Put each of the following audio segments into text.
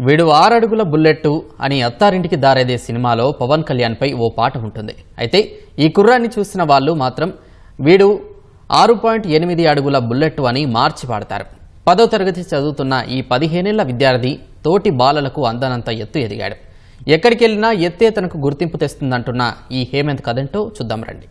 వీడు 6 అడుగుల బుల్లెట్టు అని అత్తారింటికి దారేదే సినిమాలో పవన్ కళ్యాణ్ పై ఓ పాట ఉంటుంది. అయితే ఈ కుర్రాన్ని చూసిన వాళ్ళు మాత్రం వీడు 6.8 అడుగుల బుల్లెట్టు అని మార్చి పాడతారు. 10వ తరగతి చదువుతున్న ఈ 15 ఏళ్ల విద్యార్థి తోటి బాలలకు అందనంత ఎత్తు ఎదిగాడు. ఎక్కడికి వెళ్ళినా ఎత్తే తనకు గుర్తింపు తెస్తుందంటున్న ఈ హేమంత్ కథంటో చూద్దాం రండి.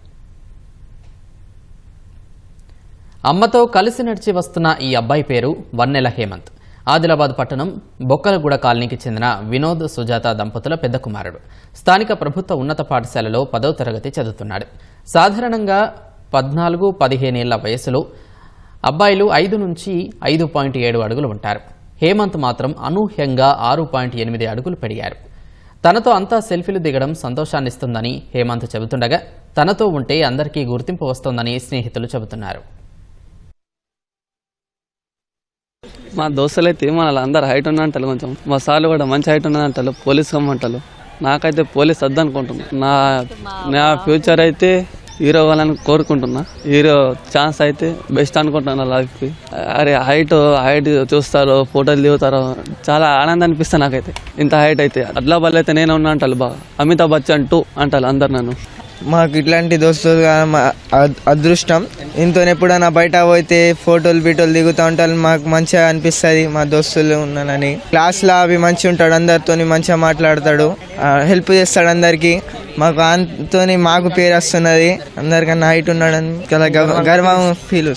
అమ్మతో కలిసి నడిచి వస్తున్న ఈ అబ్బాయి పేరు వన్నెల హేమంత్. ఆదిలాబాద్ పట్టణం బొక్కలగూడ కాలనీకి చెందిన వినోద్ సుజాత దంపతుల పెద్ద కుమారుడు. స్థానిక ప్రభుత్వ ఉన్నత పాఠశాలలో 10వ తరగతి చదువుతున్నాడు. సాధారణంగా 14-15 ఏళ్ల వయసులో అబ్బాయిలు 5 నుంచి 5.7 అడుగులు ఉంటారు. హేమంత్ మాత్రం అనూహ్యంగా 6.8 అడుగులు పెరిగారు. తనతో అంతా సెల్ఫీలు దిగడం సంతోషాన్నిస్తుందని హేమంత్ చెబుతుండగా, తనతో ఉంటే అందరికీ గుర్తింపు వస్తోందని స్నేహితులు చెబుతున్నారు. మా దోస్తులు అయితే అందరు హైట్ ఉన్నంటారు, కొంచెం మా సార్లు కూడా మంచి హైట్ ఉన్నదంటారు, పోలీస్ కమ్మంటారు. నాకైతే పోలీస్ వద్దనుకుంటున్నా. నా ఫ్యూచర్ అయితే హీరో అవ్వాలని కోరుకుంటున్నా. హీరో ఛాన్స్ అయితే బెస్ట్ అనుకుంటున్నా లైఫ్కి. అరే హైట్ చూస్తారు, ఫోటోలు దిగుతారు, చాలా ఆనందం అనిపిస్తుంది నాకైతే. ఇంత హైట్ అయితే ఆదిలాబాద్ అయితే నేను ఉన్నా అంటారు, బాగా అమితాబ్ బచ్చన్ 2 అంటారు అందరు నన్ను. మాకు ఇట్లాంటి దోస్తులు అదృష్టం. ఇంతో ఎప్పుడైనా బయట పోతే ఫోటోలు దిగుతూ ఉంటారు, మాకు మంచిగా అనిపిస్తుంది. మా దోస్తులు ఉన్నానని క్లాస్లో అవి మంచిగా ఉంటాడు, అందరితో మంచిగా మాట్లాడతాడు, హెల్ప్ చేస్తాడు అందరికి. మాకు అంతోని మాకు పేరు వస్తున్నది, అందరికన్నా హైట్ ఉన్నాడని చాలా గర్వం ఫీల్.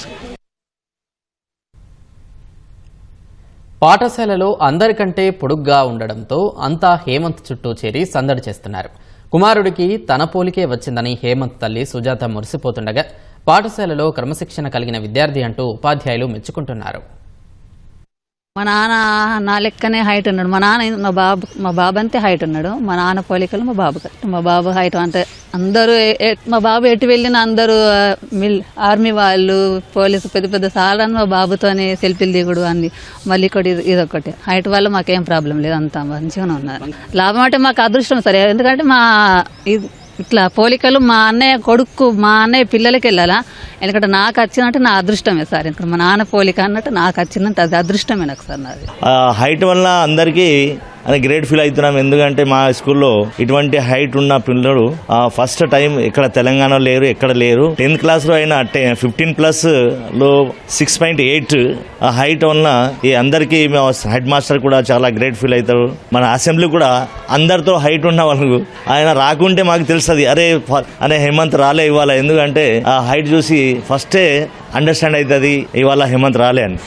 పాఠశాలలో అందరికంటే పొడుగ్గా ఉండడంతో అంతా హేమంత్ చుట్టూ చేరి సందడి చేస్తున్నారు. కుమారుడికి తన పోలికే వచ్చిందని హేమంత్ తల్లి సుజాత మురిసిపోతుండగా, పాఠశాలలో క్రమశిక్షణ కలిగిన విద్యార్థి అంటూ ఉపాధ్యాయులు మెచ్చుకుంటున్నారు. మా నాన్న నా లెక్కనే హైట్ ఉన్నాడు. మా బాబు అంతే హైట్ ఉన్నాడు. మా నాన్న పోలికలు మా బాబు హైట్ అంటే అందరూ మా బాబు ఎటు వెళ్ళిన అందరూ ఆర్మీ వాళ్ళు, పోలీసు పెద్ద సార్లు మా బాబుతోనే సెల్ఫీలు దిగుడు అన్ని. మళ్ళీ ఇదొకటి హైట్ వల్ల మాకేం ప్రాబ్లం లేదు, అంతా మంచిగానే ఉన్నారు. లాభం అంటే మాకు అదృష్టం సరే, ఎందుకంటే ఇట్లా పోలికలు మా అన్నయ్య పిల్లలకి వెళ్ళాలా. ఎందుకంటే నాకు వచ్చినట్టు నా అదృష్టమే సార్. ఎందుకంటే మా నాన్న పోలిక అన్నట్టు నాకు వచ్చినట్టు అది అదృష్టమే నాకు సార్. నాది హైట్ వల్ల అందరికీ అని గ్రేట్ ఫీల్ అవుతున్నాం. ఎందుకంటే మా స్కూల్లో ఇటువంటి హైట్ ఉన్న పిల్లలు ఫస్ట్ టైం ఇక్కడ తెలంగాణలో లేరు, ఎక్కడ లేరు. 10th క్లాస్లో అయినా 15+ లో 6.8 హైట్ వలన ఈ అందరికీ హెడ్ మాస్టర్ కూడా చాలా గ్రేట్ ఫీల్ అవుతారు. మన అసెంబ్లీ కూడా అందరితో హైట్ ఉన్న వాళ్ళకు ఆయన రాకుంటే మాకు తెలుస్తుంది, అరే హేమంత్ రాలే ఇవాళ. ఎందుకంటే ఆ హైట్ చూసి ఫస్టే అండర్స్టాండ్ అవుతుంది ఇవాళ హేమంత్ రాలే అని.